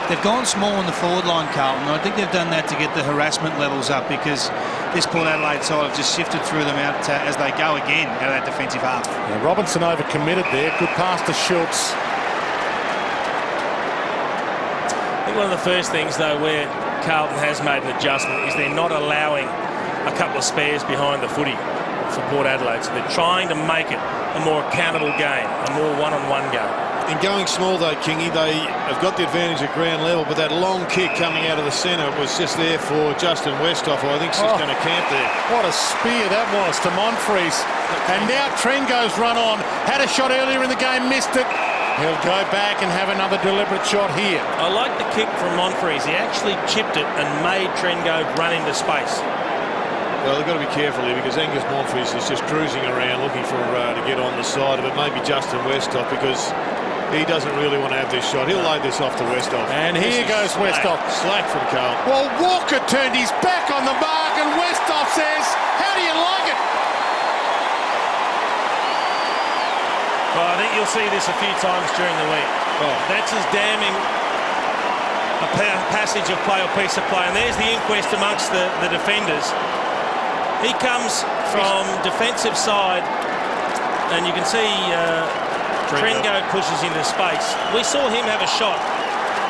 They've gone small on the forward line, Carlton. I think they've done that to get the harassment levels up, because this Port Adelaide side have just shifted through them out as they go again out of that defensive half. Yeah, Robinson overcommitted there. Good pass to Schultz. I think one of the first things, though, where Carlton has made an adjustment is they're not allowing a couple of spares behind the footy for Port Adelaide. So they're trying to make it a more accountable game, a more one-on-one game. In going small, though, Kingy, they have got the advantage at ground level, but that long kick coming out of the centre was just there for Justin Westhoff, who I think is just going to camp there. What a spear that was to Monfries. And now Trengo's run on. Had a shot earlier in the game, missed it. He'll go back and have another deliberate shot here. I like the kick from Monfries. He actually chipped it and made Trengo run into space. Well, they've got to be careful here, because Angus Monfries is just cruising around looking for to get on the side of it. Maybe Justin Westhoff, because he doesn't really want to have this shot. He'll load this off to Westhoff. And here goes Westhoff. Slack from Carlton. Well, Walker turned his back on the mark, and Westhoff says, how do you like it? Well, I think you'll see this a few times during the week. Oh. That's as damning a passage of play or piece of play. And there's the inquest amongst the defenders. He comes from defensive side, and you can see Trengo pushes into space. We saw him have a shot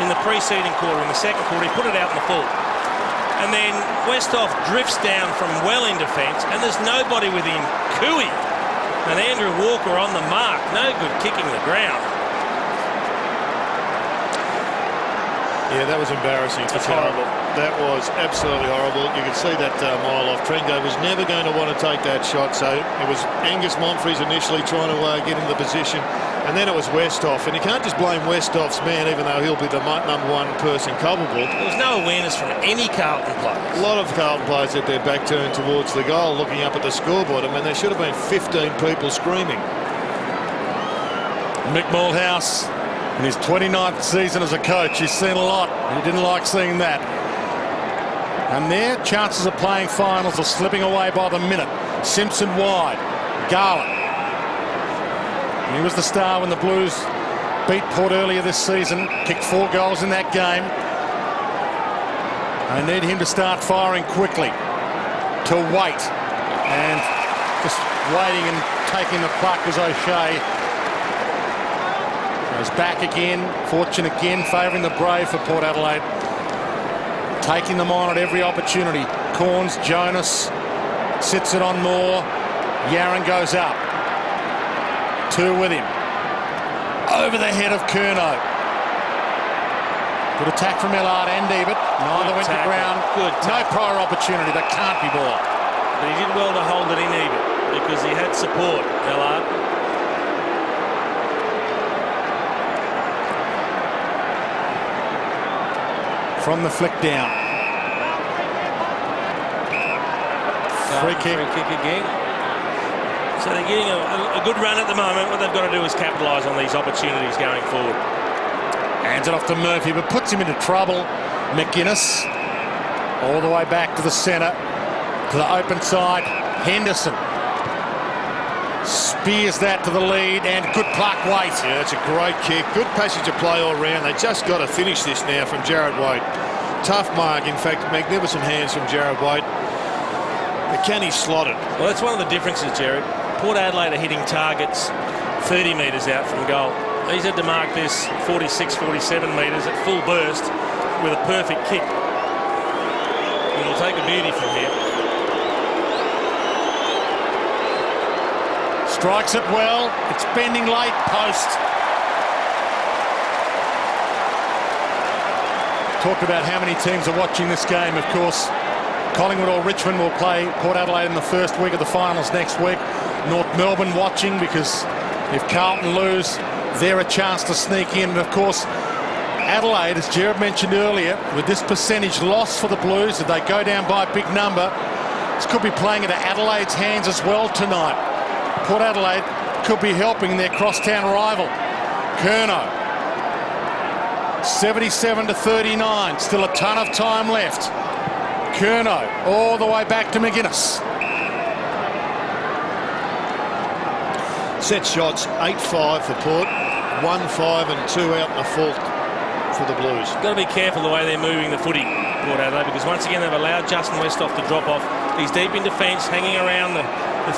in the preceding quarter. In the second quarter, he put it out in the full. And then Westhoff drifts down from well in defence, and there's nobody within cooey. And Andrew Walker on the mark. No good kicking the ground. Yeah, that was embarrassing. That's horrible. That was absolutely horrible. You can see that mile off. Trengo was never going to want to take that shot, so it was Angus Monfries initially trying to get in the position, and then it was Westhoff. And you can't just blame Westhoff's man, even though he'll be the number one person culpable. There was no awareness from any Carlton players. A lot of Carlton players had their back turned towards the goal, looking up at the scoreboard. I mean, there should have been 15 people screaming. Mick Malthouse, in his 29th season as a coach, he's seen a lot. He didn't like seeing that. And their chances of playing finals are slipping away by the minute. Simpson wide. Garland. He was the star when the Blues beat Port earlier this season. Kicked 4 goals in that game. They need him to start firing quickly. To wait. And just waiting and taking the puck was O'Shea. Goes back again. Fortune again favouring the Brave for Port Adelaide. Taking them on at every opportunity. Corns, Jonas sits it on Moore. Yaron goes up. 2 with him. Over the head of Curnow. Good attack from Ellard and Ebert. Neither went to ground. Good. No prior opportunity. That can't be ball. But he did well to hold it in Ebert, because he had support, Ellard. From the flick down. Free kick. Free kick again. So they're getting a good run at the moment. What they've got to do is capitalise on these opportunities going forward. Hands it off to Murphy, but puts him into trouble. McGuinness all the way back to the centre, to the open side. Henderson spears that to the lead, and good pluck, Waite. Yeah, it's a great kick. Good passage of play all round. They just got to finish this now from Jared Waite. Tough mark. In fact, magnificent hands from Jared Waite. But can he slot it? Well, that's one of the differences, Jared. Port Adelaide are hitting targets 30 metres out from goal. He's had to mark this 46, 47 metres at full burst with a perfect kick. It'll take a beauty from here. Strikes it well. It's bending late. Post. Talked about how many teams are watching this game. Of course, Collingwood or Richmond will play Port Adelaide in the first week of the finals next week. North Melbourne watching, because if Carlton lose, they're a chance to sneak in. And of course, Adelaide, as Jared mentioned earlier, with this percentage loss for the Blues, if they go down by a big number, this could be playing into Adelaide's hands as well tonight. Port Adelaide could be helping their crosstown rival. Curnow. 77-39. Still a ton of time left. Curnow all the way back to McGuinness. Set shots 8-5 for Port. 1-5 and 2 out in the full. for the Blues. Got to be careful the way they're moving the footy, Port Adelaide, because once again they've allowed Justin Westhoff to drop off. He's deep in defence, hanging around the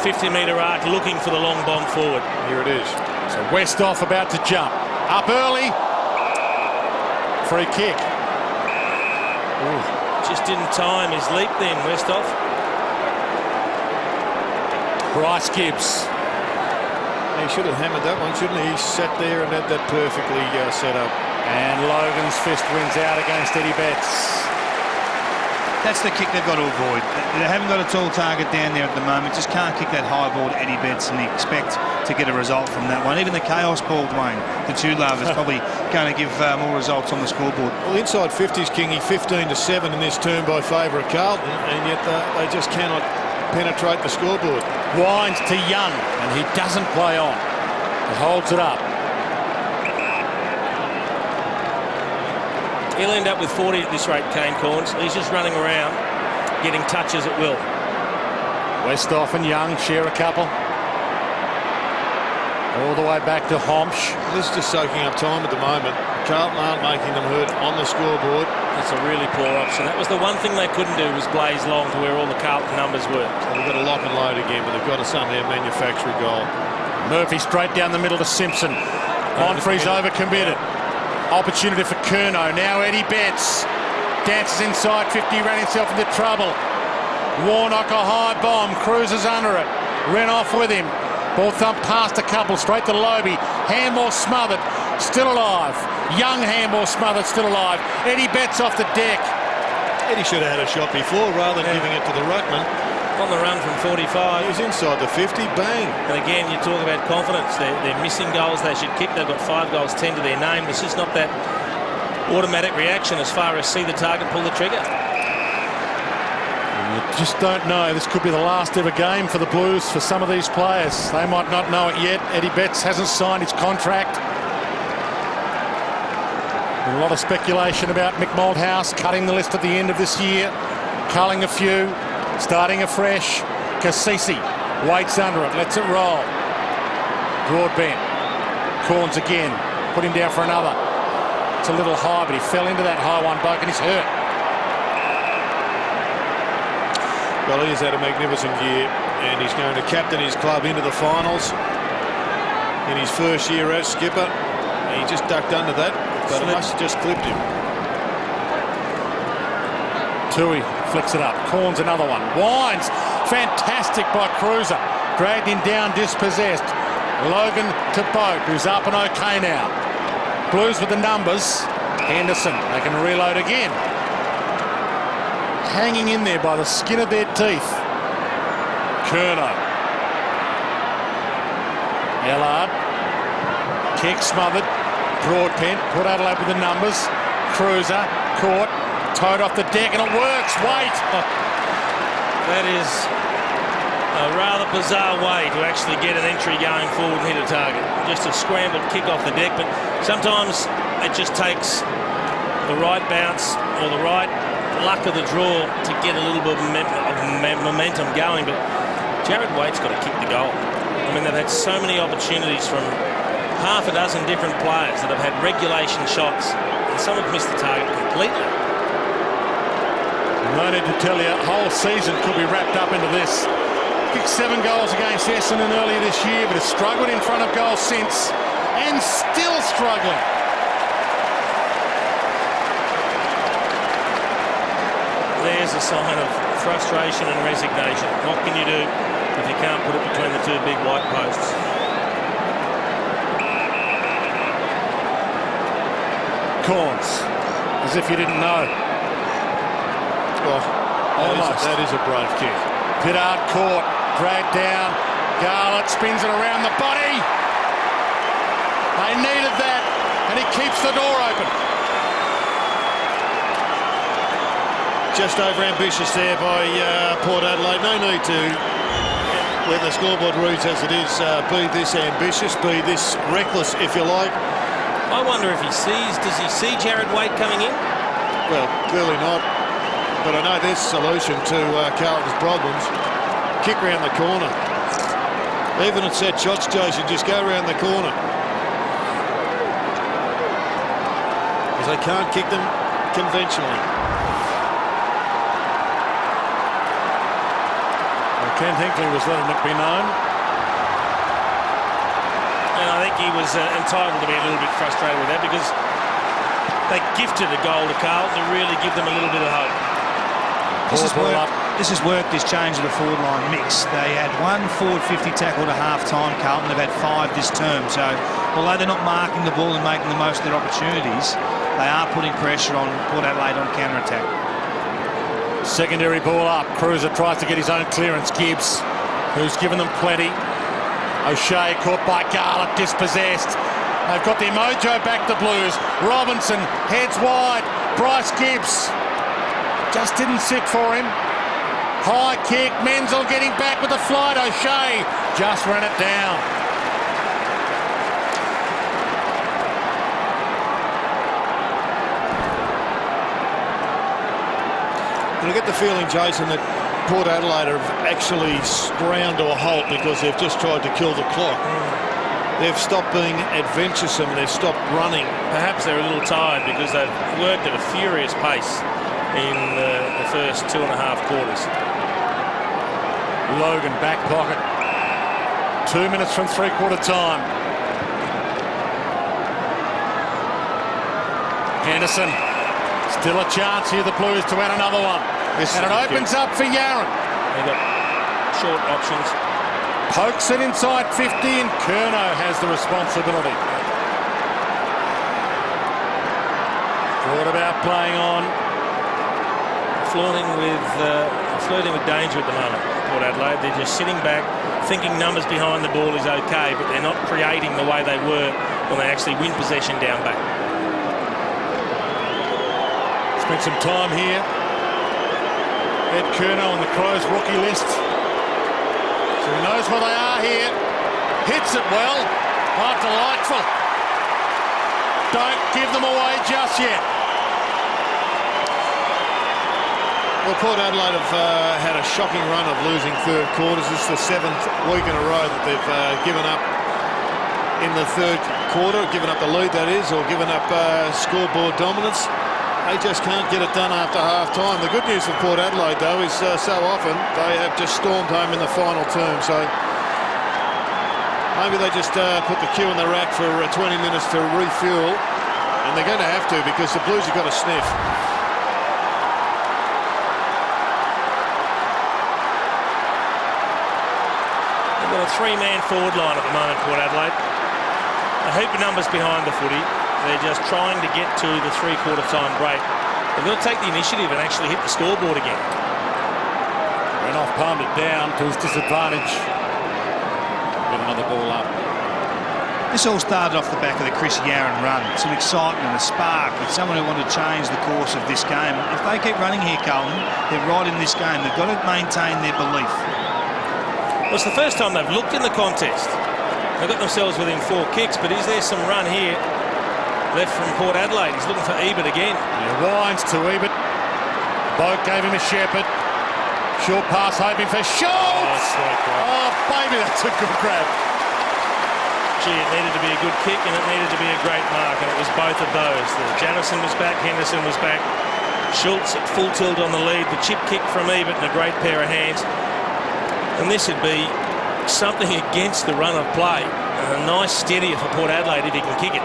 50-metre arc, looking for the long bomb forward. Here it is. So Westhoff about to jump. Up early. Free kick. Ooh, just didn't time his leap then, Westhoff. Bryce Gibbs. He should have hammered that one, shouldn't he? He sat there and had that perfectly set up. And Logan's fist wins out against Eddie Betts. That's the kick they've got to avoid. They haven't got a tall target down there at the moment. Just can't kick that high ball to Eddie Betts and expect to get a result from that one. Even the chaos ball, Dwayne, the two love is probably going to give more results on the scoreboard. Well, inside 50s, Kingy, 15-7 in this turn by favour of Carlton, and yet they just cannot penetrate the scoreboard. Wines to Young, and he doesn't play on. He holds it up. He'll end up with 40 at this rate, Kane Corns. He's just running around, getting touches at will. Westhoff and Young share a couple. All the way back to Homsch. This is just soaking up time at the moment. Carlton aren't making them hurt on the scoreboard. That's a really poor option. That was the one thing they couldn't do, was blaze long to where all the Carlton numbers were. So they've got to lock and load again, but they've got to somehow manufacture a goal. Murphy straight down the middle to Simpson. Monfrey's overcommitted. Opportunity for Curnow. Now Eddie Betts dances inside 50, ran himself into trouble. Warnock a high bomb, cruises under it, ran off with him. Ball thumped past a couple, straight to Lobie. Handball smothered, still alive. Young handball smothered, still alive. Eddie Betts off the deck. Eddie should have had a shot before rather than giving it to the ruckman. On the run from 45. He's inside the 50, bang. And again, you talk about confidence. They're missing goals they should kick. They've got 5 goals, 10 to their name. It's just not that automatic reaction as far as see the target, pull the trigger. You just don't know. This could be the last ever game for the Blues for some of these players. They might not know it yet. Eddie Betts hasn't signed his contract. A lot of speculation about Mick Malthouse cutting the list at the end of this year, culling a few, starting afresh. Cassisi waits under it, lets it roll. Broadbent. Corns again. Put him down for another. It's a little high, but he fell into that high one, bloke, and he's hurt. Well, he has had a magnificent year, and he's going to captain his club into the finals in his first year as skipper. He just ducked under that, but it must have just clipped him. Tui flicks it up. Corns another one. Wines. Fantastic by Cruiser. Dragged him down, dispossessed. Logan to Boat, who's up and okay now. Blues with the numbers. Henderson. They can reload again. Hanging in there by the skin of their teeth. Curnow. Ellard. Kick smothered. Broadbent. Port Adelaide with the numbers. Cruiser. Caught. Towed off the deck, and it works. Wait. That is a rather bizarre way to actually get an entry going forward and hit a target. Just a scrambled kick off the deck, but sometimes it just takes the right bounce or the right luck of the draw to get a little bit of momentum going. But Jared Waite's got to kick the goal. I mean, they've had so many opportunities from half a dozen different players that have had regulation shots, and some have missed the target completely. No need to tell you, a whole season could be wrapped up into this. Kicked 7 goals against Essendon earlier this year, but has struggled in front of goals since, and still struggling. There's a sign of frustration and resignation. What can you do if you can't put it between the 2 big white posts? Corns, as if you didn't know. Oh, almost. That is a brave kick. Pittard caught, dragged down. Garlett spins it around the body. They needed that, and he keeps the door open. Just over ambitious there by Port Adelaide. No need to, when the scoreboard reads as it is, be this ambitious, be this reckless, if you like. I wonder if does he see Jared Waite coming in? Well, clearly not. But I know there's a solution to Carlton's problems. Kick round the corner. Even at set shots, Jason, just go round the corner. because they can't kick them conventionally. Well, Ken Hinkley was letting it be known. And I think he was entitled to be a little bit frustrated with that, because they gifted a goal to Carlton to really give them a little bit of hope. This has worked, this change of the forward line mix. They had one forward 50 tackle to half-time. Carlton have had 5 this term. So although they're not marking the ball and making the most of their opportunities, they are putting pressure on Port Adelaide on counter-attack. Secondary ball up. Cruiser tries to get his own clearance. Gibbs, who's given them plenty. O'Shea caught by Garlett, dispossessed. They've got their mojo back, the Blues. Robinson heads wide. Bryce Gibbs just didn't sit for him. High kick. Menzel getting back with the flight. O'Shea just ran it down. And I get the feeling, Jason, that Port Adelaide have actually ground to a halt because they've just tried to kill the clock. They've stopped being adventuresome and they've stopped running. Perhaps they're a little tired because they've worked at a furious pace in the first 2.5 quarters. Logan back pocket. 2 minutes from three-quarter time. Henderson. Still a chance here, the Blues, to add another one. And it opens up for Yarran. They've got short options. Pokes it inside 50 and Curnow has the responsibility. Thought about playing on. Flirting with danger at the moment, Port Adelaide. They're just sitting back, thinking numbers behind the ball is okay, but they're not creating the way they were when they actually win possession down back. Spent some time here. Ed Curnow on the Crows rookie list. So he knows where they are here. Hits it well. Oh, delightful. Don't give them away just yet. Well, Port Adelaide have had a shocking run of losing third quarters. This is the 7th week in a row that they've given up in the third quarter, given up the lead, that is, or given up scoreboard dominance. They just can't get it done after half-time. The good news for Port Adelaide, though, is so often they have just stormed home in the final term. So maybe they just put the cue in the rack for 20 minutes to refuel. And they're going to have to, because the Blues have got a sniff. They've got a 3-man forward line at the moment, Port Adelaide. A heap of numbers behind the footy. They're just trying to get to the three-quarter time break. They've got to take the initiative and actually hit the scoreboard again. Renouf palmed it down to his disadvantage. Get another ball up. This all started off the back of the Chris Yarran run. Some excitement, a spark with someone who wanted to change the course of this game. If they keep running here, Carlton, they're right in this game. They've got to maintain their belief. Well, it's the first time they've looked in the contest. They've got themselves within 4 kicks, but is there some run here left from Port Adelaide? He's looking for Ebert again. He winds to Ebert. Boak gave him a shepherd. Short pass hoping for Schultz. Oh, baby, that's a good grab. Gee, it needed to be a good kick and it needed to be a great mark, and it was both of those. Jamison was back, Henderson was back. Schultz at full tilt on the lead. The chip kick from Ebert and a great pair of hands. And this would be something against the run of play. And a nice steadier for Port Adelaide if he can kick it.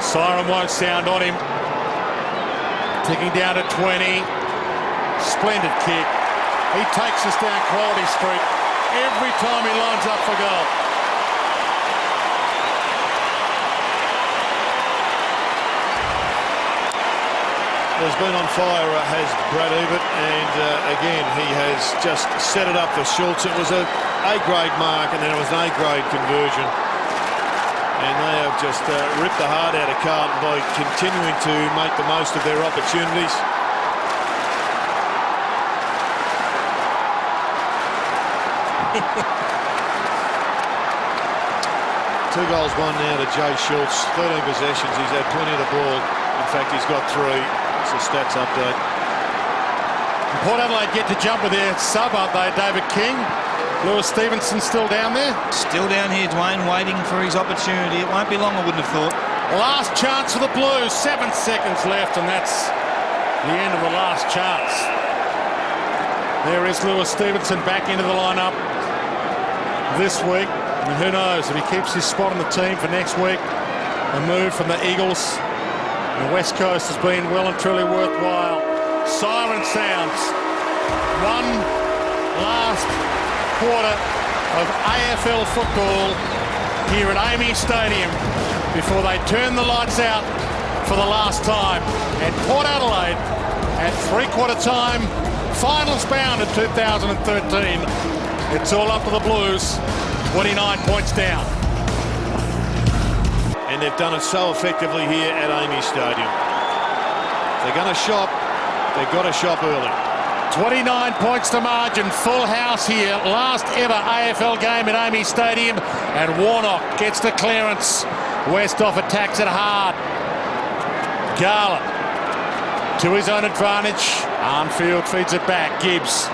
Siren won't sound on him. Ticking down to 20. Splendid kick. He takes us down Quality Street every time he lines up for goal. Has been on fire, has Brad Ebert, and again he has just set it up for Schultz. It was a A-grade mark and then it was an A-grade conversion, and they have just ripped the heart out of Carlton by continuing to make the most of their opportunities. Two goals, one now to Jay Schultz. 13 possessions, he's had plenty of the ball. In fact, he's got 3. It's a stats update. Port Adelaide get to jump with their sub, aren't they, David King? Lewis Stevenson still down there. Still down here, Dwayne, waiting for his opportunity. It won't be long, I wouldn't have thought. Last chance for the Blues. 7 seconds left, and that's the end of the last chance. There is Lewis Stevenson back into the lineup this week. And who knows if he keeps his spot on the team for next week. A move from the Eagles. The West Coast has been well and truly worthwhile. Siren sounds. One last quarter of AFL football here at AAMI Stadium before they turn the lights out for the last time at Port Adelaide at three-quarter time. Finals bound in 2013. It's all up to the Blues. 29 points down. And they've done it so effectively here at AAMI Stadium. They're going to shop. They've got to shop early. 29 points to margin, full house here. Last ever AFL game at AAMI Stadium, and Warnock gets the clearance. Westhoff attacks it hard. Carlton to his own advantage. Arnfield feeds it back. Gibbs,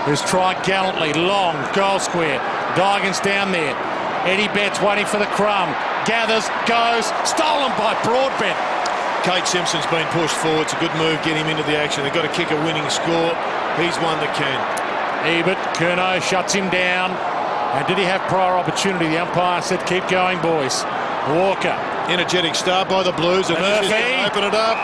who's tried gallantly. Long, goal square. Dygan's down there. Eddie Betts waiting for the crumb. Gathers, goes, stolen by Broadbent. Kate Simpson's been pushed forward. It's a good move, get him into the action. They've got to kick a winning score. He's one that can. Ebert, Curnow shuts him down. And did he have prior opportunity? The umpire said, keep going, boys. Walker. Energetic start by the Blues, and this is going to open it up.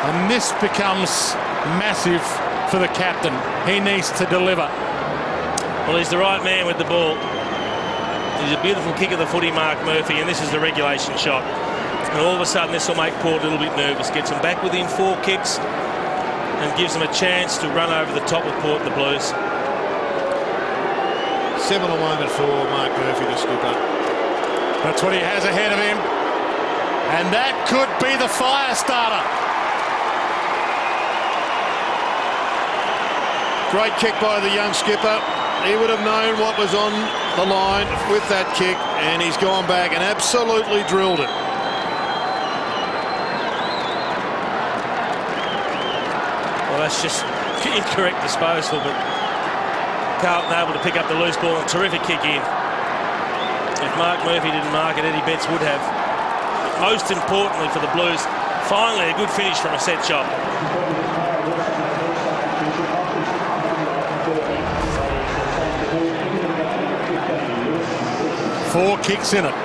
And this becomes massive for the captain. He needs to deliver. Well, he's the right man with the ball. He's a beautiful kick of the footy, Mark Murphy, and this is the regulation shot. And all of a sudden this will make Port a little bit nervous. Gets them back within 4 kicks and gives them a chance to run over the top of Port and the Blues. 7-1 moment for Mark Murphy, the skipper. That's what he has ahead of him. And that could be the fire starter. Great kick by the young skipper. He would have known what was on the line with that kick, and he's gone back and absolutely drilled it. Well, that's just incorrect disposal, but Carlton able to pick up the loose ball and terrific kick in. If Mark Murphy didn't mark it, Eddie Betts would have. But most importantly for the Blues, finally a good finish from a set shot. Four kicks in it.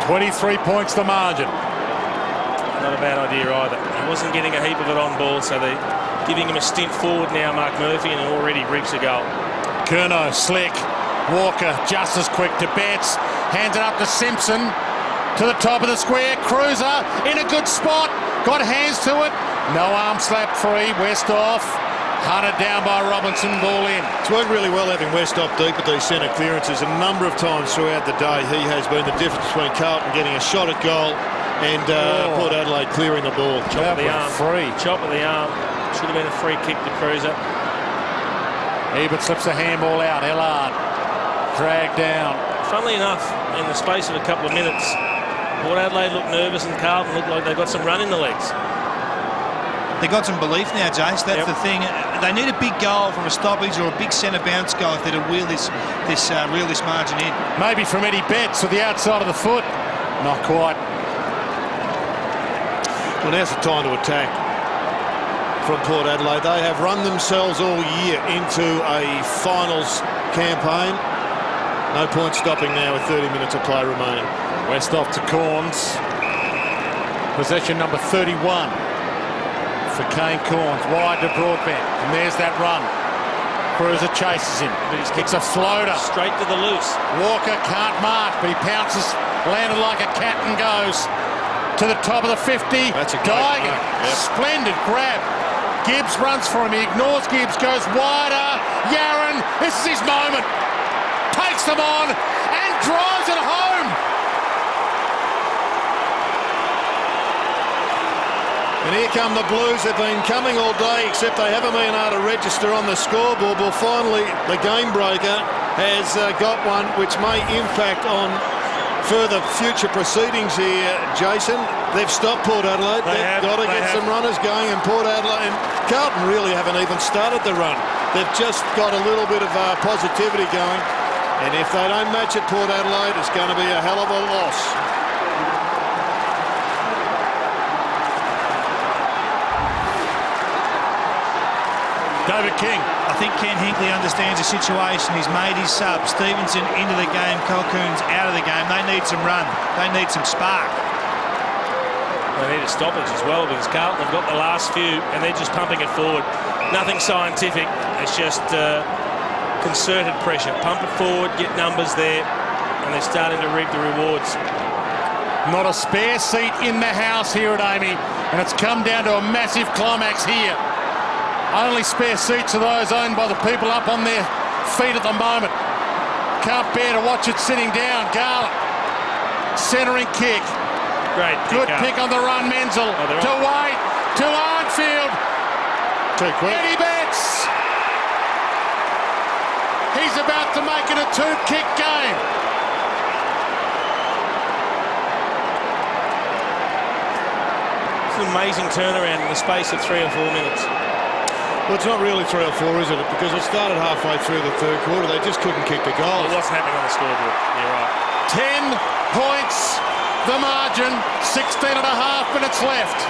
23 points to margin. Not a bad idea either. He wasn't getting a heap of it on ball, so they're giving him a stint forward now, Mark Murphy, and already reaps a goal. Curnow, slick. Walker just as quick to Betts. Hands it up to Simpson. To the top of the square. Cruiser in a good spot. Got hands to it. No arm slap free. Westhoff. Hunted down by Robinson. Ball in. It's worked really well having Westhoff deep at these centre clearances. A number of times throughout the day, he has been the difference between Carlton getting a shot at goal and Port Adelaide clearing the ball. Chop of the arm. Free. Chop of the arm. Should have been a free kick to Cruiser. Ebert slips the handball out. Ellard dragged down. Funnily enough, in the space of a couple of minutes, Port Adelaide looked nervous and Carlton looked like they got some run in the legs. They got some belief now, Jace. That's the thing. They need a big goal from a stoppage or a big centre bounce goal if they're to wheel this margin in. Maybe from Eddie Betts to the outside of the foot. Not quite. Well, now's the time to attack from Port Adelaide. They have run themselves all year into a finals campaign. No point stopping now with 30 minutes of play remaining. Westhoff to Corns. Possession number 31 for Kane Corns. Wide to Broadbent. And there's that run. Cruiser chases him. It's a floater. Straight to the loose. Walker can't mark, but he pounces. Landed like a cat and goes to the top of the 50. That's a great Dygan. mark. Yep. Splendid grab. Gibbs runs for him. He ignores Gibbs. Goes wider. Yaron. This is his moment. Takes them on and drives it home. And here come the Blues. They've been coming all day, except they haven't been able to register on the scoreboard. Well, finally, the game breaker has got one which may impact on further future proceedings here, Jason. They've stopped Port Adelaide. They've got to get some runners going, and Port Adelaide and Carlton really haven't even started the run. They've just got a little bit of positivity going, and if they don't match at Port Adelaide, it's going to be a hell of a loss. David King. I think Ken Hinkley understands the situation. He's made his sub. Stevenson into the game. Colquhoun's out of the game. They need some run. They need some spark. They need a stoppage as well, because Carlton have got the last few and they're just pumping it forward. Nothing scientific. It's just concerted pressure. Pump it forward, get numbers there, and they're starting to reap the rewards. Not a spare seat in the house here at Amy, and it's come down to a massive climax here. Only spare seats are those owned by the people up on their feet at the moment. Can't bear to watch it sitting down. Carlton, centering kick. Great Good pick on the run, Menzel. To Wade, to Arnfield. Too quick. Eddie Betts. He's about to make it a two-kick game. It's an amazing turnaround in the space of 3 or 4 minutes. Well, it's not really 3 or 4, is it? Because it started halfway through the third quarter. They just couldn't kick the goals. It wasn't happening on the scoreboard. You're right. 10 points, the margin. 16 and a half minutes left.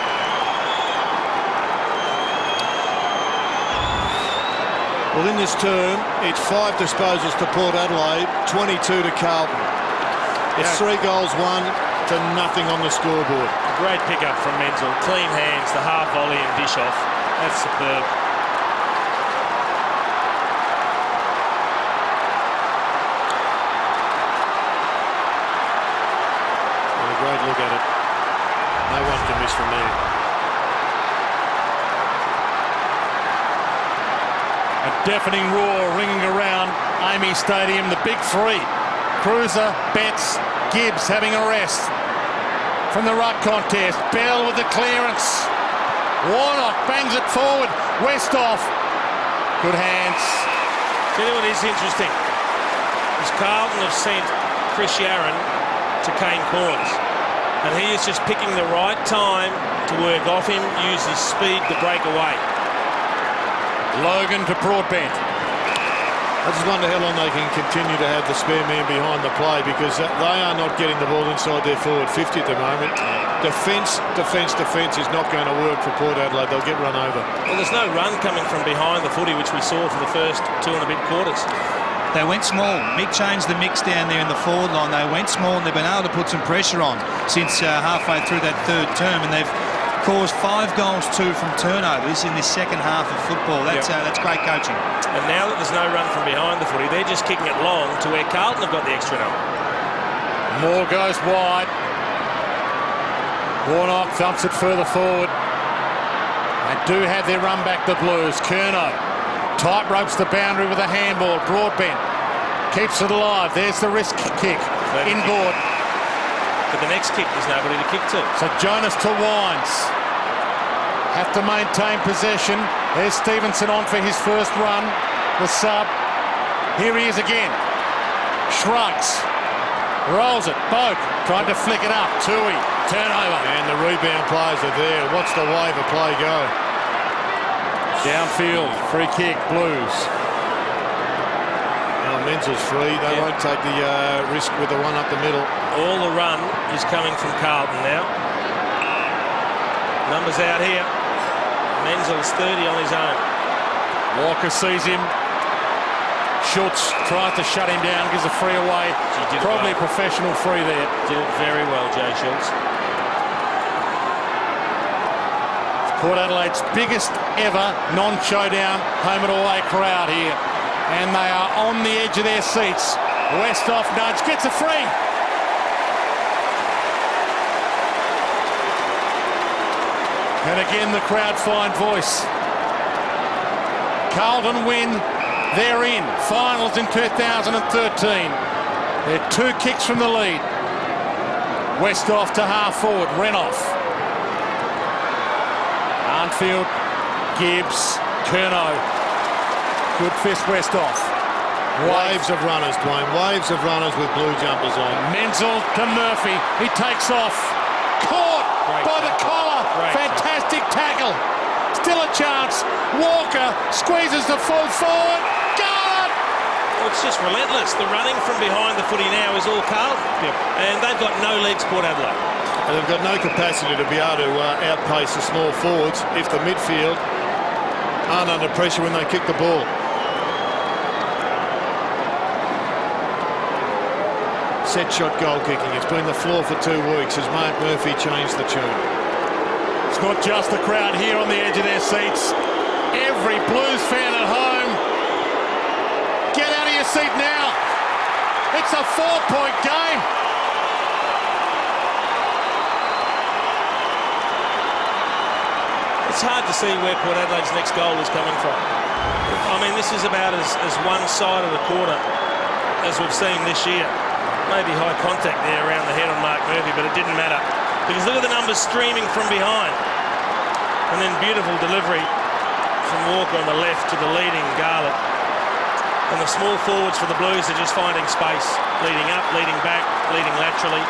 Well, in this term, it's 5 disposals to Port Adelaide, 22 to Carlton. It's 3 goals, 1 to nothing on the scoreboard. Great pickup from Menzel. Clean hands, the half volley and dish off. That's superb. Great look at it. No one can miss from there. A deafening roar ringing around Amy Stadium. The big three. Cruiser, Betts, Gibbs having a rest. From the ruck contest. Bell with the clearance. Warnock bangs it forward. Westhoff. Good hands. Tell you what is interesting is Carlton have sent Chris Yarran to Kane Corns, and he is just picking the right time to work off him, use his speed to break away. Logan to Broadbent. I just wonder how long they can continue to have the spare man behind the play, because they are not getting the ball inside their forward 50 at the moment. Defence is not going to work for Port Adelaide. They'll get run over. Well, there's no run coming from behind the footy, which we saw for the first 2 and a bit quarters. They went small. Mick changed the mix down there in the forward line. They went small, and they've been able to put some pressure on since halfway through that third term, and they've caused 5 goals, 2 from turnovers in this second half of football. That's great coaching. And now that there's no run from behind the footy, they're just kicking it long to where Carlton have got the extra number. Moore goes wide. Warnock thumps it further forward. They do have their run back, the Blues. Curnow tight ropes the boundary with a handball. Broadbent keeps it alive. There's the wrist kick. Inboard. But the next kick, there's nobody to kick to. So Jonas to Wines. Have to maintain possession. There's Stevenson on for his first run. The sub. Here he is again. Shrugs. Rolls it. Boak trying to flick it up. Tui. Turnover. And the rebound players are there. Watch the wave of play go. Downfield. Free kick. Blues. Now Menzel's free. They won't take the risk with the one up the middle. All the run is coming from Carlton now. Numbers out here. Menzel's 30 on his own. Walker sees him. Schultz tries to shut him down, gives a free away. Probably a professional free there. Did it very well, Jay Schultz. Port Adelaide's biggest ever non-showdown home and away crowd here. And they are on the edge of their seats. Westhoff nudge, gets a free. And again, the crowd find voice. Carlton win. They're in. Finals in 2013. They're 2 kicks from the lead. Westhoff to half forward. Renoff. Arnfield. Gibbs. Curnow. Good fist Westhoff. Waves of runners, Dwayne. Waves of runners with blue jumpers on. Menzel to Murphy. He takes off. Caught. by the collar. Fantastic tackle. Still a chance. Walker squeezes the full forward. Got it! Well, it's just relentless. The running from behind the footy now is all Carlton. Yep. And they've got no legs, Port Adelaide. And they've got no capacity to be able to outpace the small forwards if the midfield aren't under pressure when they kick the ball. Set shot goal kicking. It's been the floor for 2 weeks as Mark Murphy changed the tune. It's not just the crowd here on the edge of their seats. Every Blues fan at home. Get out of your seat now. It's a 4-point game. It's hard to see where Port Adelaide's next goal is coming from. I mean, this is about as one-sided a quarter as we've seen this year. Maybe high contact there around the head on Mark Murphy, but it didn't matter. Because look at the numbers streaming from behind. And then beautiful delivery from Walker on the left to the leading Garlett. And the small forwards for the Blues are just finding space. Leading up, leading back, leading laterally.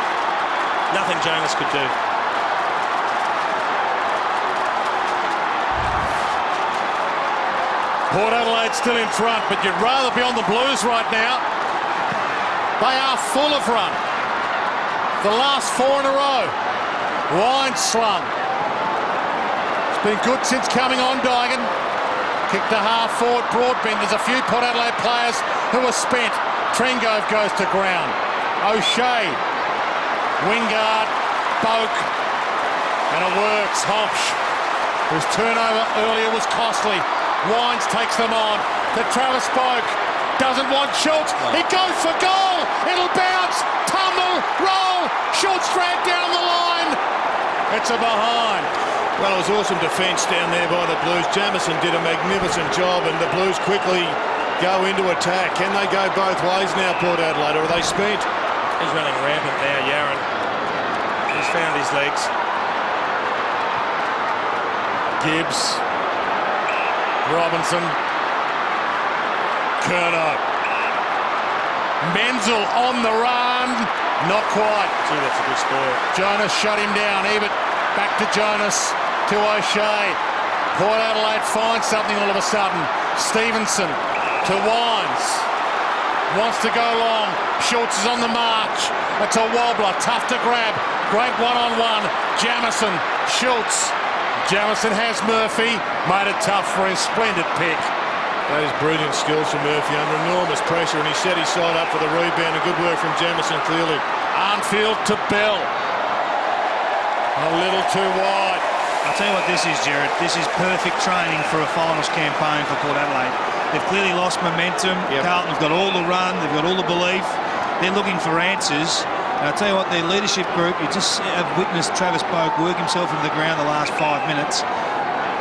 Nothing Jonas could do. Port Adelaide still in front, but you'd rather be on the Blues right now. They are full of run. The last 4 in a row. Line slung. It's been good since coming on Dygan. Kicked to half forward Broadbent. There's a few Port Adelaide players who are spent. Trengove goes to ground. O'Shea. Wingard. Boak. And it works. Hompsch, whose turnover earlier was costly. Wines takes them on to Travis Boak. Doesn't want Schultz. He goes for goal. It'll bounce. Tumble. Roll. Schultz dragged down the line. It's a behind. Well, it was awesome defence down there by the Blues. Jamison did a magnificent job, and the Blues quickly go into attack. Can they go both ways now, Port Adelaide, or are they spent? He's running rampant now, Yaron. He's found his legs. Gibbs. Robinson. Curnow. Menzel on the run. Not quite. Gee, that's a good spoil. Jonas shut him down. Ebert back to Jonas. To O'Shea. Port Adelaide finds something all of a sudden. Stevenson to Wines. Wants to go long. Schultz is on the march. It's a wobbler. Tough to grab. Great one-on-one. Jamison. Schultz. Jamison has Murphy. Made it tough for his splendid pick. That is brilliant skills from Murphy under enormous pressure, and he set his side up for the rebound. A good work from Jamison, clearly. Arnfield to Bell. A little too wide. I'll tell you what this is, Jared. This is perfect training for a finals campaign for Port Adelaide. They've clearly lost momentum. Yep. Carlton's got all the run. They've got all the belief. They're looking for answers. And I'll tell you what, their leadership group, you just have witnessed Travis Boak work himself into the ground the last 5 minutes.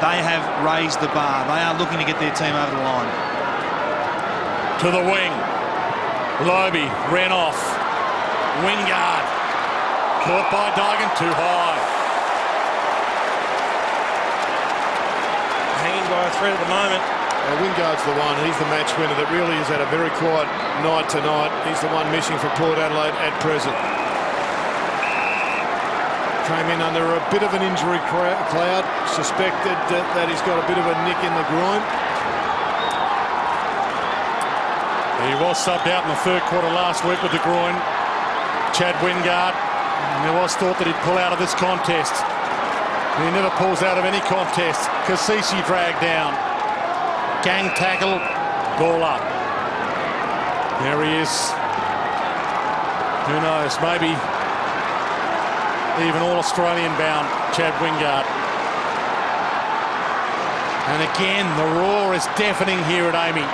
They have raised the bar. They are looking to get their team over the line. To the wing. Lobe ran off. Wingard. Caught by Dygan, too high. Hanging by a thread at the moment. Wingard's the one. He's the match winner that really has had a very quiet night tonight. He's the one missing for Port Adelaide at present. Came in under a bit of an injury cloud. Suspected that he's got a bit of a nick in the groin. He was subbed out in the third quarter last week with the groin. Chad Wingard. And there was thought that he'd pull out of this contest. He never pulls out of any contest. Kasisi dragged down. Gang tackle. Ball up. There he is. Who knows? Maybe even all Australian bound Chad Wingard. And again, the roar is deafening here at Amy.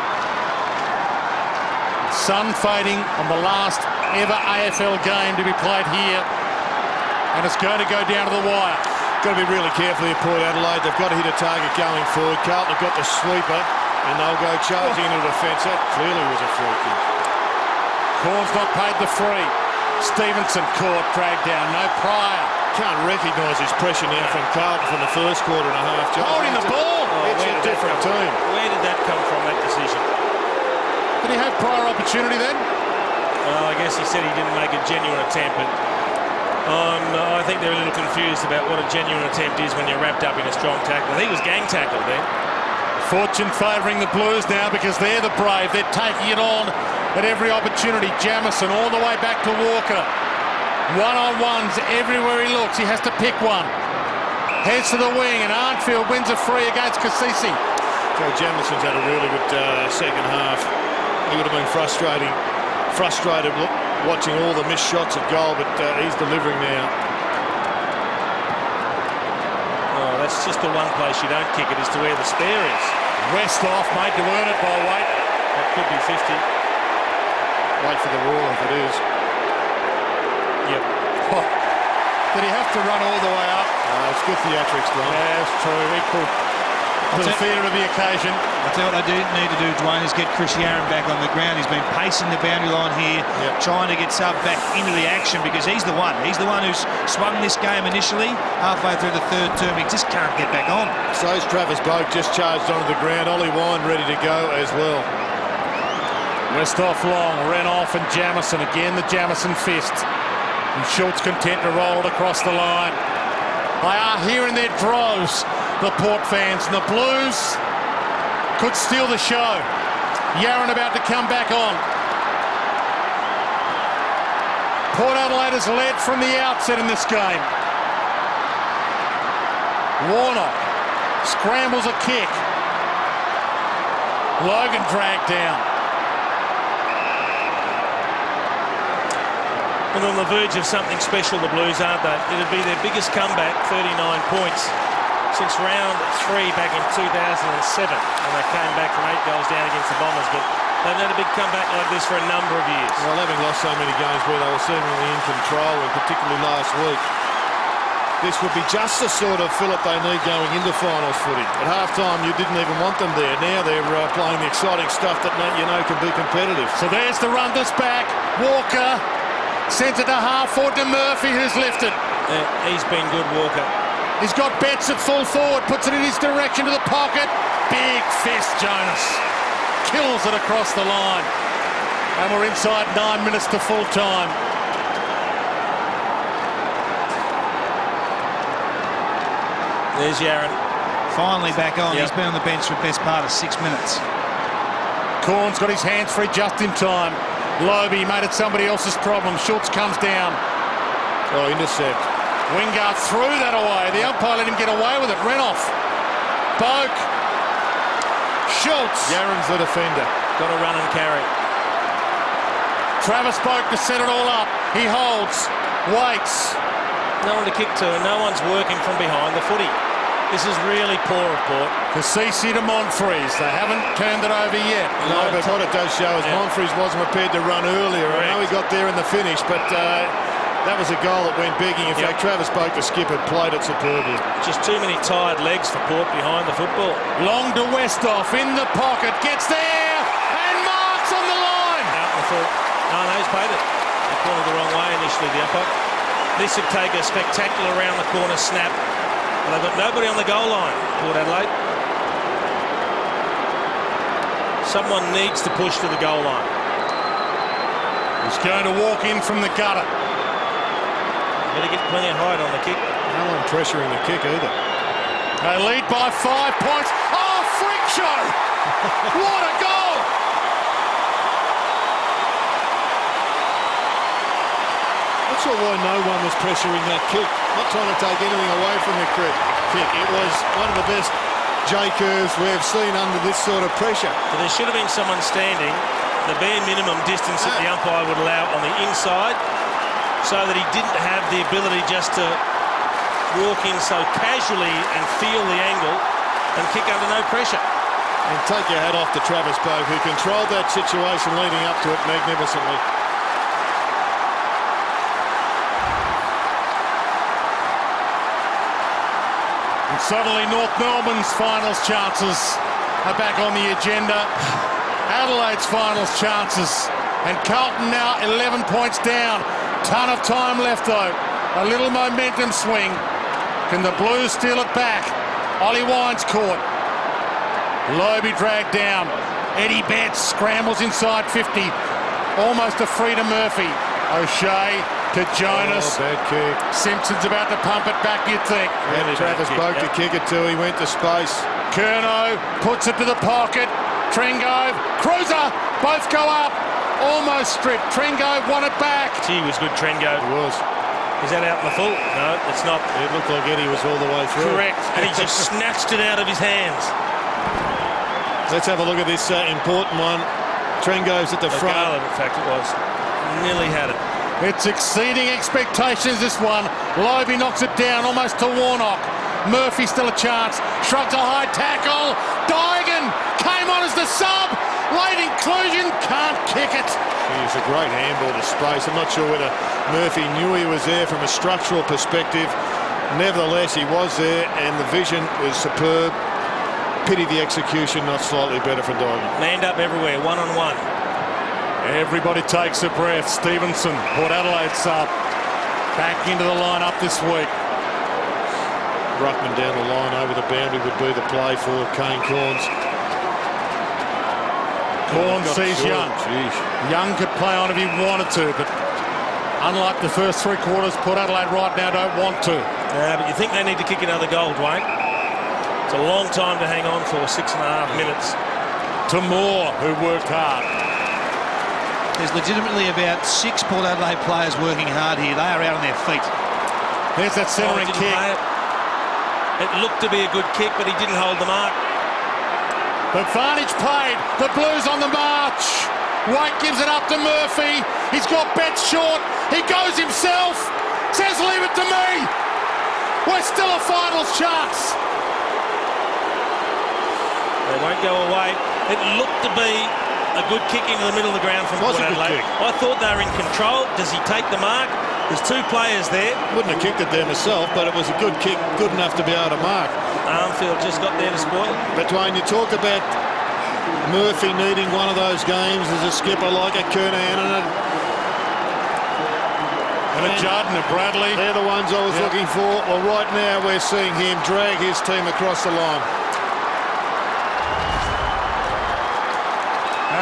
Sun fading on the last ever AFL game to be played here. And it's going to go down to the wire. Got to be really careful here, Port Adelaide. They've got to hit a target going forward. Carlton have got the sweeper, and they'll go charging into defence. That clearly was a free kick. Corn's not paid the free. Stevenson caught, dragged down. No prior. Can't recognise his pressure now from Carlton from the first quarter and a half. Holding the ball. It's a different team. Where did that come from, that decision? Did he have prior opportunity then? Well, I guess he said he didn't make a genuine attempt, but I think they're a little confused about what a genuine attempt is when you're wrapped up in a strong tackle. He was gang tackled then. Fortune favouring the Blues now because they're the brave. They're taking it on at every opportunity. Jamison all the way back to Walker. One-on-ones everywhere he looks. He has to pick one. Heads to the wing, and Arnfield wins a free against Cassisi. So Jamison's had a really good second half. He would have been frustrated watching all the missed shots at goal, but he's delivering now. Oh, that's just the one place you don't kick it, is to where the spare is. Westhoff made to earn it by weight. That could be 50. Wait for the roar if it is. Yep. Oh, did he have to run all the way up? It's good theatrics, Dwayne. Yeah, it's true. Equal to the theatre of the occasion. I'll tell you what they do need to do, Dwayne, is get Chris Yarran back on the ground. He's been pacing the boundary line here, trying to get Sub back into the action because he's the one. He's the one who's swung this game initially. Halfway through the third term, he just can't get back on. So's Travis Boak, just charged onto the ground. Ollie Wine ready to go as well. Westhoff long, Renoff and Jamison. Again, the Jamison fist. And Schultz content to roll it across the line. They are here in their droves, the Port fans. And the Blues could steal the show. Yarran about to come back on. Port Adelaide has led from the outset in this game. Warnock scrambles a kick. Logan dragged down. And on the verge of something special, the Blues, aren't they? It'd be their biggest comeback, 39 points, since round 3 back in 2007. And they came back from 8 goals down against the Bombers, but they've had a big comeback like this for a number of years. Well, having lost so many games where they were seemingly in control, and particularly last week, this would be just the sort of fillip they need going into finals footy. At half-time, you didn't even want them there. Now they're playing the exciting stuff that you know can be competitive. So there's the run-this back. Walker sends it to half forward to Murphy, who's lifted. He's been good, Walker. He's got Betts at full forward, puts it in his direction to the pocket. Big fist, Jonas. Kills it across the line. And we're inside 9 minutes to full time. There's Yarran. Finally back on. He's been on the bench for the best part of 6 minutes. Corn's got his hands free just in time. Lobe made it somebody else's problem. Schultz comes down. Oh, intercept. Wingard threw that away. The umpire let him get away with it. Renoff. Boak. Schultz. Yarran's the defender. Got to run and carry. Travis Boak to set it all up. He holds. Waits. No one to kick to, and no one's working from behind the footy. This is really poor of Port. Cassisi to Monfries. They haven't turned it over yet. No, but what it does show is Monfries wasn't prepared to run earlier. Correct. I know he got there in the finish, but that was a goal that went begging. In fact, Travis Boak, the skipper, played it superbly. Just too many tired legs for Port behind the football. Long to Westhoff in the pocket. Gets there and marks on the line. Out in the foot. No, he's paid it. They pointed the wrong way initially, the umpire. This would take a spectacular round the corner snap. And they've got nobody on the goal line, Port Adelaide. Someone needs to push to the goal line. He's going to walk in from the gutter. Better get plenty of height on the kick. No one pressuring the kick either. They lead by 5 points. Oh, freak show! What a goal! Not sure why no one was pressuring that kick. Not trying to take anything away from the kick. It was one of the best J-curves we've seen under this sort of pressure. But there should have been someone standing the bare minimum distance that the umpire would allow on the inside, so that he didn't have the ability just to walk in so casually and feel the angle and kick under no pressure. And take your hat off to Travis Boak, who controlled that situation leading up to it magnificently. And suddenly North Melbourne's finals chances are back on the agenda. Adelaide's finals chances. And Carlton now 11 points down. Ton of time left though. A little momentum swing. Can the Blues steal it back? Ollie Wine's caught. Lobe dragged down. Eddie Betts scrambles inside 50. Almost a free to Murphy. O'Shea to Jonas. Oh, bad kick. Simpson's about to pump it back, you'd think. And Travis Boak to kick it to. He went to space. Curnow puts it to the pocket. Trengove, Cruiser, both go up. Almost stripped. Trengove won it back. Gee, was good, Trengove. It was. Is that out in the full? No, it's not. It looked like Eddie was all the way through. Correct. And he just snatched it out of his hands. Let's have a look at this important one. Trengove's at the front. Carlton, in fact, it was. Nearly had it. It's exceeding expectations, this one. Lobe knocks it down almost to Warnock. Murphy still a chance. Shrugs a high tackle. Daigan came on as the sub. Late inclusion. Can't kick it. It's a great handball to space. I'm not sure whether Murphy knew he was there from a structural perspective. Nevertheless, he was there and the vision was superb. Pity the execution not slightly better for Daigan. Manned up everywhere, one-on-one. Everybody takes a breath. Stevenson, Port Adelaide sub. Back into the lineup this week. Ruckman down the line over the boundary would be the play for Kane Corns. Corns sees Young. Jeez. Young could play on if he wanted to, but unlike the first 3 quarters, Port Adelaide right now don't want to. But you think they need to kick another goal, Dwayne? It's a long time to hang on for, 6.5 minutes. To Moore, who worked hard. There's legitimately about 6 Port Adelaide players working hard here. They are out on their feet. There's that centering kick. It looked to be a good kick, but he didn't hold the mark. Advantage played. The Blues on the march. White gives it up to Murphy. He's got Betts short. He goes himself. Says, leave it to me. We're still a finals chance. They won't go away. It looked to be a good kick into the middle of the ground from Port Adelaide. I thought they were in control. Does he take the mark? There's 2 players there. Wouldn't have kicked it there myself, but it was a good kick, good enough to be able to mark. Armfield just got there to spoil it. But Dwayne, you talk about Murphy needing one of those games as a skipper like a Kernahan and a Judd and a Bradley. They're the ones I was looking for. Well, right now we're seeing him drag his team across the line.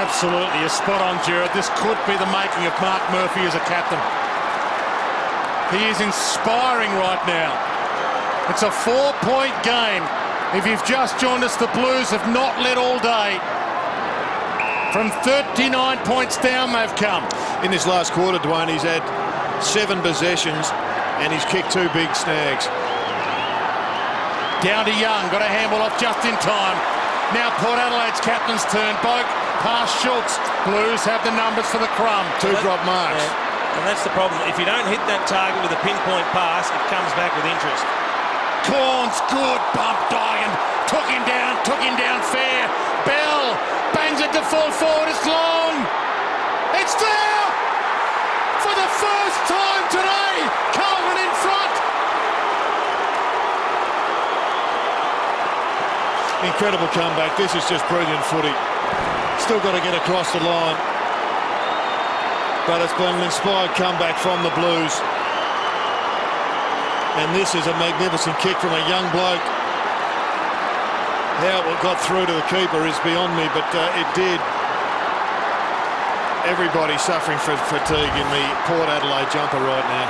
Absolutely, you're spot on, Gerard. This could be the making of Mark Murphy as a captain. He is inspiring right now. It's a 4-point game. If you've just joined us, the Blues have not led all day. From 39 points down, they've come. In this last quarter, Dwayne, he's had 7 possessions and he's kicked 2 big snags. Down to Young, got a handball off just in time. Now Port Adelaide's captain's turn. Boak, pass Schultz. Blues have the numbers for the crumb. 2 drop marks. Yeah. And that's the problem. If you don't hit that target with a pinpoint pass, it comes back with interest. Corns, good bump. Daigan took him down fair. Bell bangs it to full forward. It's long. It's there for the first time today. Carlton in front. Incredible comeback. This is just brilliant footy. Still got to get across the line. But it's been an inspired comeback from the Blues. And this is a magnificent kick from a young bloke. How it got through to the keeper is beyond me, but it did. Everybody suffering from fatigue in the Port Adelaide jumper right now.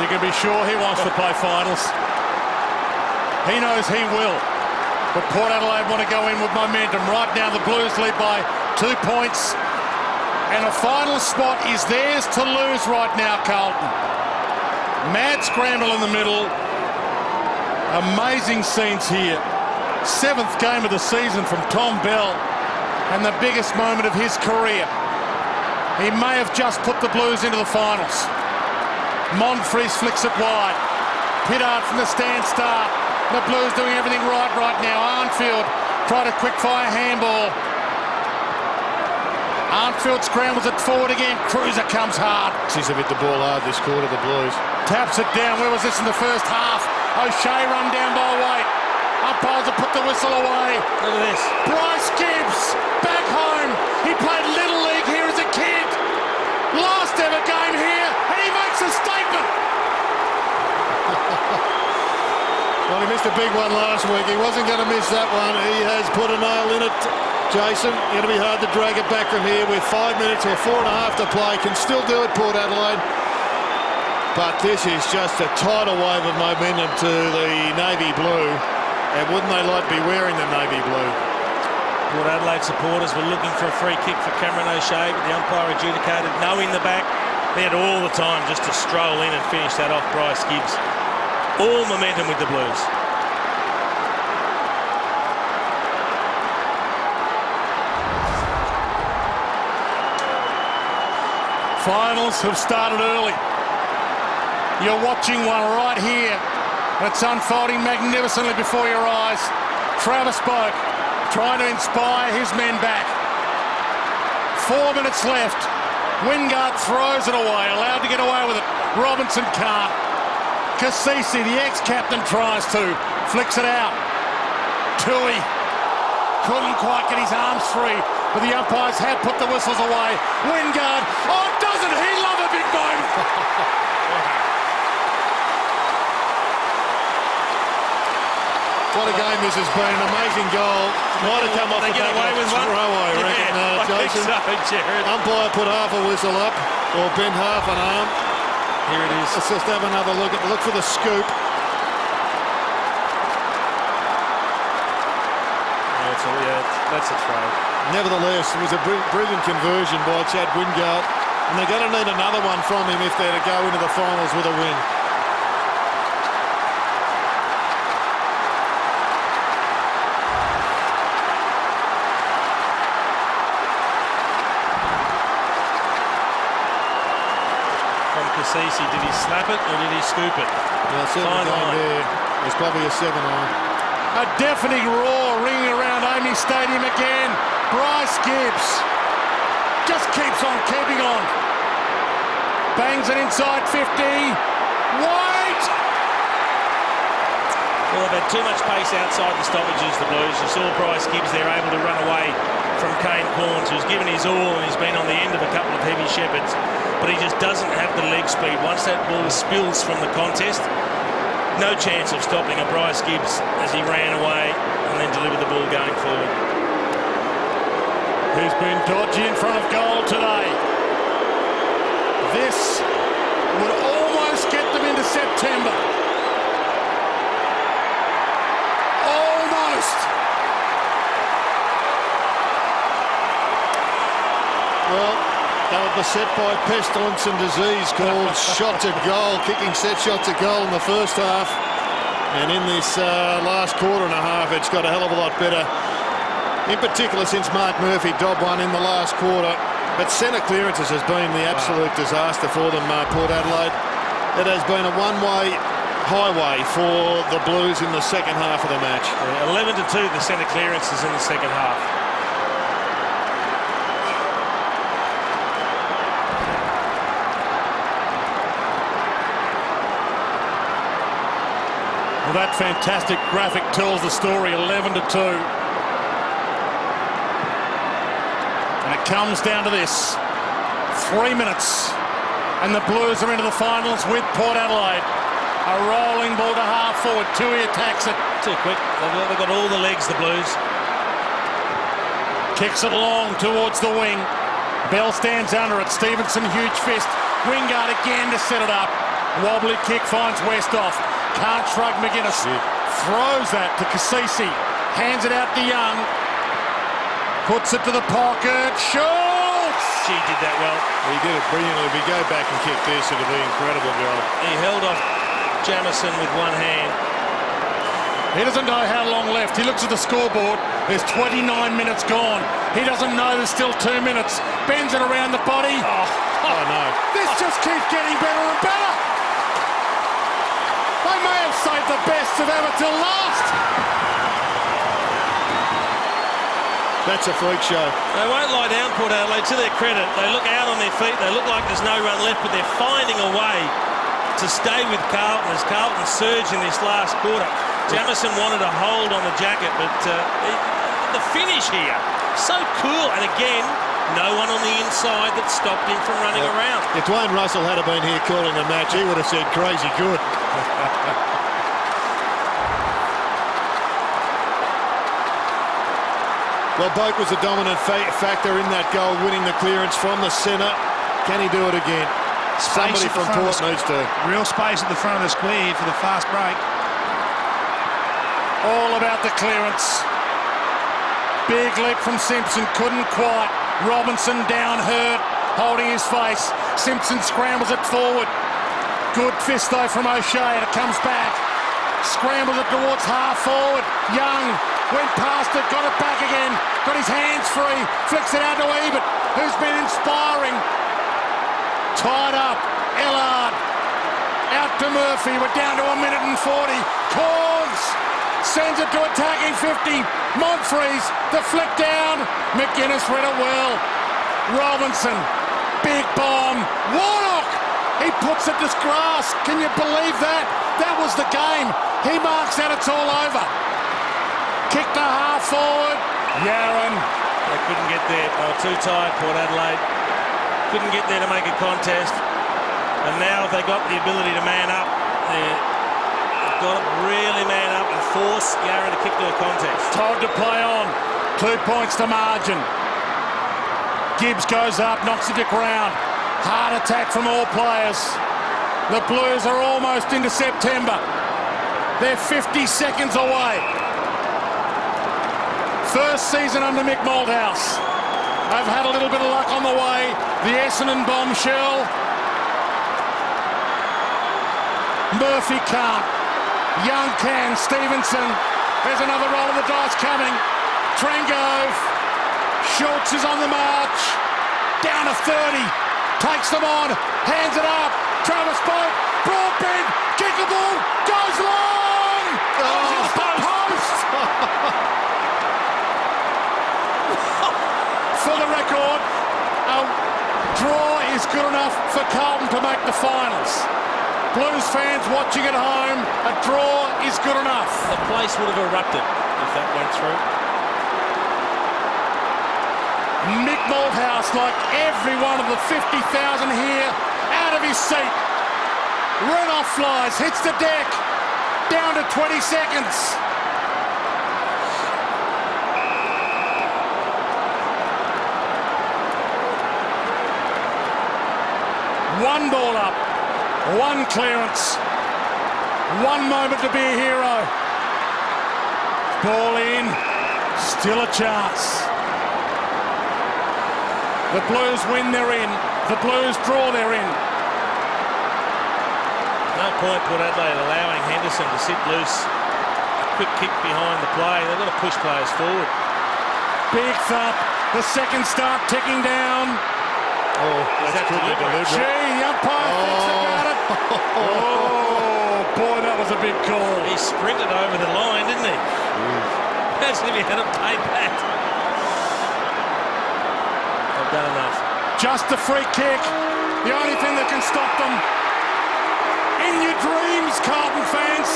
You can be sure he wants to play finals. He knows he will. But Port Adelaide want to go in with momentum. Right now the Blues lead by 2 points. And a final spot is theirs to lose right now, Carlton. Mad scramble in the middle. Amazing scenes here. 7th game of the season from Tom Bell. And the biggest moment of his career. He may have just put the Blues into the finals. Monfries flicks it wide. Pittard from the stand start. The Blues doing everything right now. Arnfield tried a quick-fire handball. Arnfield scrambles it forward again. Cruiser comes hard. She's a bit the ball hard this quarter, the Blues. Taps it down. Where was this in the first half? O'Shea run down by Waite. Umpires have put the whistle away. Look at this. Bryce Gibbs back home. He played Little League here as a kid. Last ever game here, and he makes a statement. Well, he missed a big one last week. He wasn't going to miss that one. He has put a nail in it. Jason, going to be hard to drag it back from here with 5 minutes or 4.5 to play. Can still do it, Port Adelaide. But this is just a tidal wave of momentum to the navy blue. And wouldn't they like to be wearing the navy blue? Port Adelaide supporters were looking for a free kick for Cameron O'Shea, but the umpire adjudicated no in the back. They had all the time just to stroll in and finish that off Bryce Gibbs. All momentum with the Blues. Finals have started early. You're watching one right here. It's unfolding magnificently before your eyes. Travis Boak trying to inspire his men back. 4 minutes left. Wingard throws it away, allowed to get away with it. Robinson can't. Cassisi, the ex-captain, tries to. Flicks it out. Tui couldn't quite get his arms free, but the umpires have put the whistles away. Wingard, oh, doesn't he love a big moment? What a game this has been. An amazing goal. Might have come off the back away with one. Throw, I reckon. I think Jason. so, Jared. Umpire put half a whistle up, or bent half an arm. Here it is. Let's just have another look for the scoop. That's a throw. Nevertheless, it was a brilliant conversion by Chad Wingard, and they're going to need another one from him if they're to go into the finals with a win. Cassisi, did he slap it or did he scoop it? Yeah, certainly going there. It's probably a 7-iron. A deafening roar ringing around AAMI Stadium again. Bryce Gibbs just keeps on keeping on. Bangs it inside 50. Wait! Well, they've had too much pace outside the stoppages, the Blues. You saw Bryce Gibbs there able to run away from Kane Corns, who's given his all and he's been on the end of a couple of heavy shepherds. But he just doesn't have the leg speed. Once that ball spills from the contest, no chance of stopping a Bryce Gibbs as he ran away and then delivered the ball going forward. Who's been dodgy in front of goal today? This would almost get them into September. Almost. Well, they were beset by pestilence and disease called shot to goal, kicking set shot to goal in the first half. And in this last quarter and a half, it's got a hell of a lot better. In particular, since Mark Murphy dobbed one in the last quarter. But centre clearances has been the absolute disaster for them, Port Adelaide. It has been a one-way highway for the Blues in the second half of the match. 11-2, the centre clearances in the second half. Well, that fantastic graphic tells the story, 11-2. And it comes down to this. 3 minutes. And the Blues are into the finals with Port Adelaide. A rolling ball to half forward. Tui attacks it. Too quick. They've got all the legs, the Blues. Kicks it long towards the wing. Bell stands under it. Stevenson, huge fist. Wingard again to set it up. Wobbly kick finds Westhoff. Can't shrug McGuinness. Throws that to Cassisi. Hands it out to Young. Puts it to the pocket. Shoots! He did that well. He did it brilliantly. If he go back and kick this, it'll be incredible goal. He held off Jamison with one hand. He doesn't know how long left. He looks at the scoreboard. There's 29 minutes gone. He doesn't know there's still 2 minutes. Bends it around the body. Oh no. This just keeps getting better and better. They may have saved the best of ever till last. That's a freak show. They won't lie down, Port Adelaide. To their credit, they look out on their feet. They look like there's no run left, but they're finding a way to stay with Carlton as Carlton surge in this last quarter. Jamison wanted a hold on the jacket, but the finish here, so cool. And again, no one on the inside that stopped him from running around. If Dwayne Russell had been here calling the match, he would have said crazy good. Well, Boak was a dominant factor in that goal, winning the clearance from the centre. Can he do it again? Somebody from Port needs to. Real space at the front of the square here for the fast break. All about the clearance. Big leap from Simpson, couldn't quite. Robinson down hurt, holding his face. Simpson scrambles it forward. Good fist though from O'Shea, and it comes back. Scrambles it towards half forward. Young went past it, got it back again. Got his hands free, flicks it out to Ebert, who's been inspiring. Tied up, Ellard. Out to Murphy, we're down to 1 minute and 40. Corns sends it to attacking 50. Monfries, the flick down. McGuinness read it well. Robinson, big bomb. Warnock, he puts it to grass. Can you believe that? That was the game. He marks that, it's all over. Kick to half forward. Yaron. They couldn't get there. They were too tired, Port Adelaide. Couldn't get there to make a contest. And now they got the ability to man up. They've got to really man up and force Yaron to kick to a contest. Told to play on. 2 points to margin. Gibbs goes up, knocks it to ground. Hard attack from all players. The Blues are almost into September. They're 50 seconds away. First season under Mick Malthouse. They've had a little bit of luck on the way. The Essendon bombshell. Murphy can't. Young can. Stevenson. There's another roll of the dice coming. Trengove. Schultz is on the march. Down to 30. Takes them on. Hands it up. Travis Boak. Broad bend. Kickable. Goes long. Goes in the post. For the record, a draw is good enough for Carlton to make the finals. Blues fans watching at home, a draw is good enough. The place would have erupted if that went through. Mick Malthouse, like every one of the 50,000 here, out of his seat. Renoff flies, hits the deck, down to 20 seconds. One ball up, one clearance, one moment to be a hero. Ball in, still a chance. The Blues win, they're in. The Blues draw, they're in. No point, Port Adelaide, allowing Henderson to sit loose. A quick kick behind the play. They've got to push players forward. Big thump. The seconds start ticking down. Oh, that's good deliberate. Gee, the umpire thinks about it. Oh, boy, that was a big call. He sprinted over the line, didn't he? As if he had it paid back. They've done enough. Just a free kick. The only thing that can stop them. In your dreams, Carlton fans.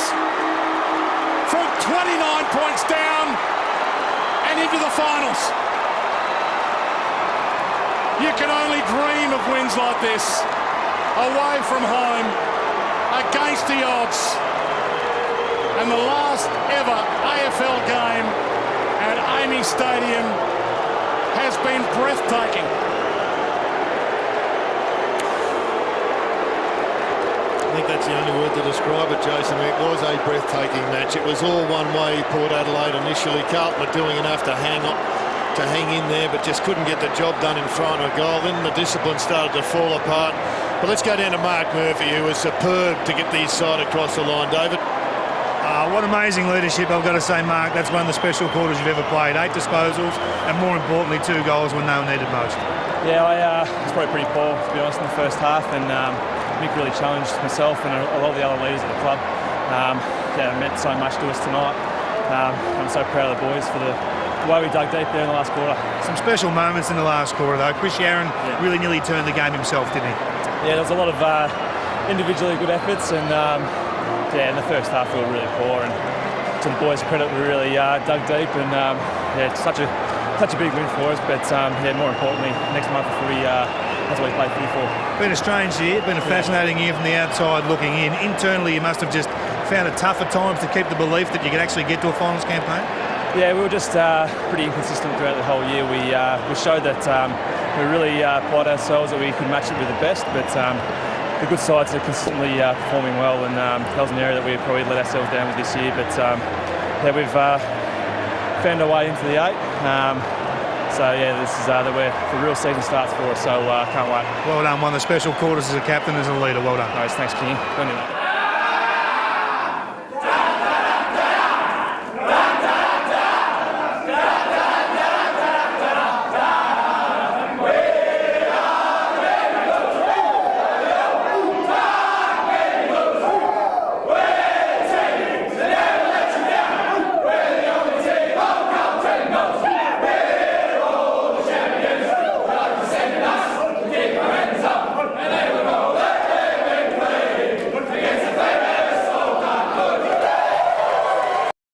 From 29 points down and into the finals. You can only dream of wins like this. Away from home, against the odds. And the last ever AFL game at Amy Stadium has been breathtaking. I think that's the only word to describe it, Jason. It was a breathtaking match. It was all one way, Port Adelaide initially. Carlton were doing enough to hang in there, but just couldn't get the job done in front of goal. Then the discipline started to fall apart. But let's go down to Mark Murphy, who was superb to get the side across the line. David? What amazing leadership, I've got to say, Mark. That's one of the special quarters you've ever played. 8 disposals, and more importantly, 2 goals when they were needed most. Yeah, I was probably pretty poor, to be honest, in the first half, and Mick really challenged myself and a lot of the other leaders at the club. Yeah, it meant so much to us tonight. I'm so proud of the boys for the way we dug deep there in the last quarter. Some special moments in the last quarter, though. Chris Yaron really nearly turned the game himself, didn't he? Yeah, there was a lot of individually good efforts, and yeah, in the first half we were really poor, and to the boys' credit, we really dug deep, and yeah, it's such a big win for us, but yeah, more importantly, next month that's what we play for. Been a strange year, been a fascinating year from the outside looking in. Internally, you must have just found it tough at times to keep the belief that you could actually get to a finals campaign. Yeah, we were just pretty inconsistent throughout the whole year. We showed that we really pride ourselves that we could match it with the best, but the good sides are consistently performing well, and that was an area that we probably let ourselves down with this year. But yeah, we've found our way into the 8. So yeah, this is where the real season starts for us. So can't wait. Well done. One of the special quarters as a captain, as a leader. Well done. Nice, thanks, King. Good night.